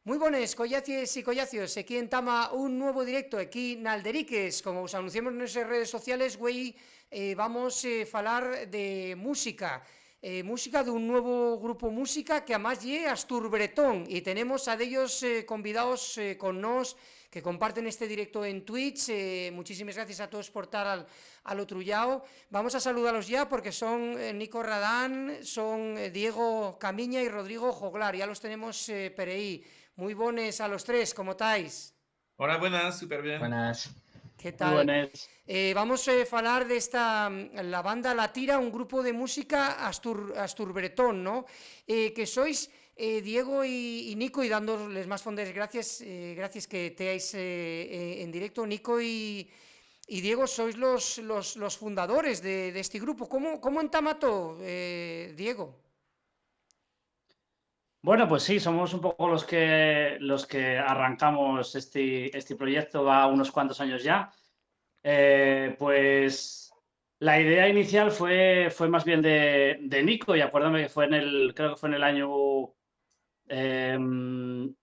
Moi bones, collacies e collacios, aquí entama un novo directo aquí na Alderiques, como os anunciamos nas redes sociales, güey, vamos falar de música, música dun novo grupo música que a máis lle Astur Bretón, e tenemos a dellos convidados con nós, que comparten este directo en Twitch. Muchísimas gracias a todos por estar al otro lado. Vamos a saludarlos ya porque son Nico Radán, son Diego Camiña y Rodrigo Joglar, ya los tenemos por ahí. Muy buenos a los tres, ¿cómo estáis? Hola, buenas, súper bien. Buenas. ¿Qué Muy tal? buenas. Vamos a falar de esta, la banda La Tira, un grupo de música Astur Bretón, ¿no? Que sois Diego y Nico, y dándoles más fondas gracias, gracias que teáis en directo. Nico y Diego, sois los fundadores de este grupo. ¿Cómo entamató, Diego? Bueno, pues sí, somos un poco los que arrancamos este proyecto a unos cuantos años ya. Pues la idea inicial fue más bien de Nico, y acuérdame que creo que fue en el año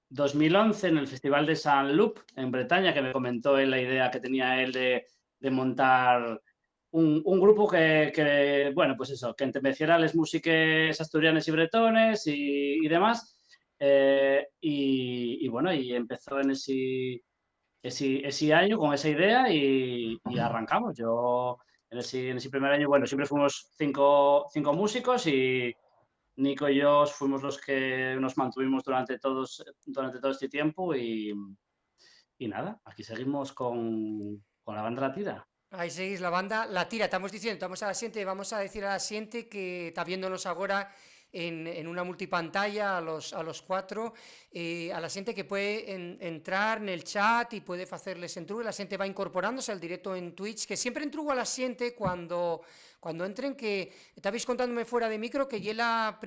2011, en el Festival de Saint-Loup, en Bretaña, que me comentó él la idea que tenía él de montar un grupo bueno, pues eso, que enterneciera les músiques asturianes y bretones y demás. Bueno, y empezó en ese año con esa idea y arrancamos. Yo en ese primer año, bueno, siempre fuimos cinco músicos, y Nico y yo fuimos los que nos mantuvimos durante todo este tiempo, y nada, aquí seguimos con la banda La Tira. Aí seguís la banda La Tira, estamos diciendo, estamos a la xente, vamos a decir a la xente que está viéndonos agora en una multipantalla a los cuatro, a la xente que puede entrar nel chat y puede facerles entrugue, la xente va incorporándose al directo en Twitch, que siempre entrugo a la xente cuando entren, que estabais contándome fuera de micro que lle la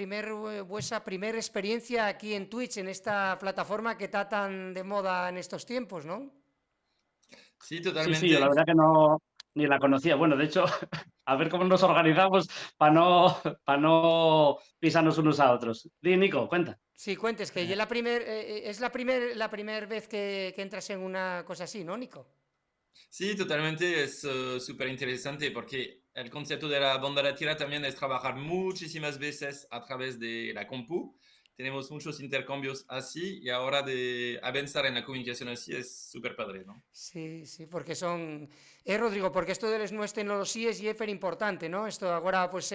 vuesa primer experiencia aquí en Twitch, en esta plataforma que está tan de moda en estos tiempos, ¿no? Sí, Sí, yo totalmente. la verdad que no, ni la conocía. Bueno, de hecho, a ver cómo nos organizamos para no pisarnos unos a otros. Di, Nico, cuenta. Sí, cuentes que es la primer vez que entras en una cosa así, ¿no, Nico? Sí, totalmente, es súper interesante porque el concepto de la banda de tira también es trabajar muchísimas veces a través de la compu. Tenemos muchos intercambios así y ahora de avanzar en la comunicación así es súper padre, ¿no? Sí, sí, porque son... Rodrigo, porque esto de las nuevas tecnologías é hiper importante, ¿no? Esto agora, pues,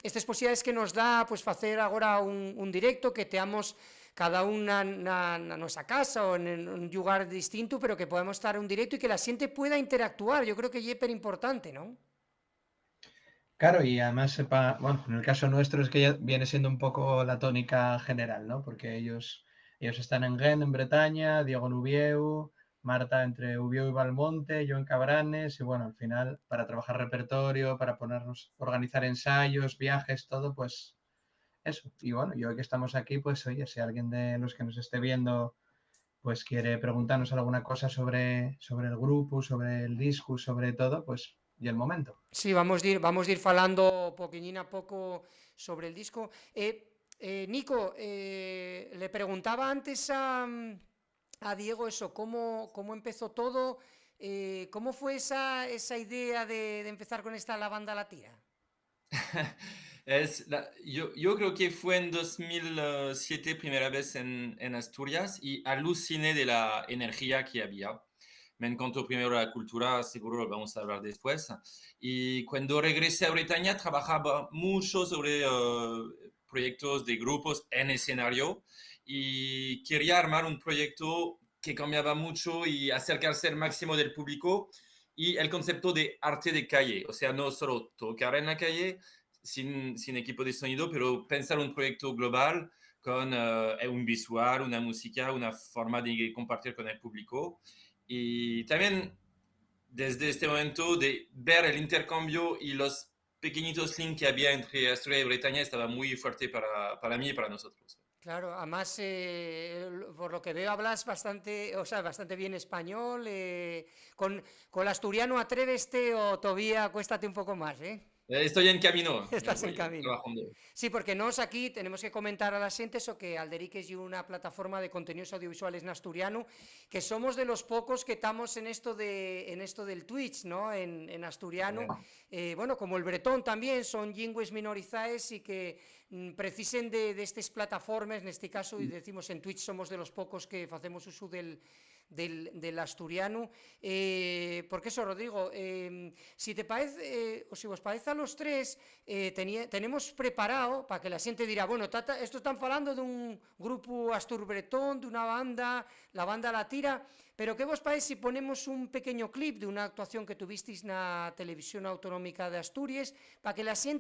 estas posibilidades que nos dá, pues, facer agora un directo, que teamos cada unha na nosa casa ou en un lugar distinto, pero que podamos estar un directo e que la xente pueda interactuar. Yo creo que é hiper importante, ¿no? Claro, y además, bueno, en el caso nuestro es que ya viene siendo un poco la tónica general, ¿no? Porque ellos están en Gent, en Bretaña, Diego en Uvieu, Marta entre Uvieu y Valmonte, yo en Cabranes, y bueno, al final, para trabajar repertorio, para ponernos, organizar ensayos, viajes, todo, pues eso. Y bueno, y hoy que estamos aquí, pues oye, si alguien de los que nos esté viendo, pues quiere preguntarnos alguna cosa sobre el grupo, sobre el disco, sobre todo, pues, y el momento. Sí, vamos a ir falando poquillín a poco sobre el disco. Nico, le preguntaba antes a Diego eso, cómo empezó todo, cómo fue esa idea de empezar con esta La Banda La Tira. Yo creo que fue en 2007 primera vez en Asturias y aluciné de la energía que había. Me encantó primero la cultura, seguro lo vamos a hablar después. Y cuando regresé a Bretaña trabajaba mucho sobre proyectos de grupos en escenario y quería armar un proyecto que cambiaba mucho y acercarse al máximo del público y el concepto de arte de calle, o sea, no solo tocar en la calle, sin equipo de sonido, pero pensar un proyecto global con un visual, una música, una forma de compartir con el público. Y también desde este momento de ver el intercambio y los pequeñitos links que había entre Asturias y Bretaña estaba muy fuerte para mí y para nosotros. Claro, además, por lo que veo, hablas bastante, o sea, bastante bien español. Con el asturiano atréveste o todavía cuéstate un poco más, ¿eh? Estoy en camino. Estás en voy camino. trabajando. Sí, porque nos aquí tenemos que comentar a la xente eso, que Alderiques é unha plataforma de contenidos audiovisuales en asturiano, que somos de los pocos que estamos en esto del Twitch, ¿no? En asturiano. Bueno, como el bretón también, son lingües minorizaes y que precisen de estas plataformas, en este caso, y decimos en Twitch somos de los pocos que facemos uso del asturiano, porque eso, Rodrigo, si te parece, o si vos parece a los tres, tenemos preparado para que la xente dirá, bueno, esto están falando dun grupo asturbretón, dunha banda, la banda La Tira, pero que vos parece si ponemos un pequeño clip de unha actuación que tuvisteis na televisión autonómica de Asturias, para que la xente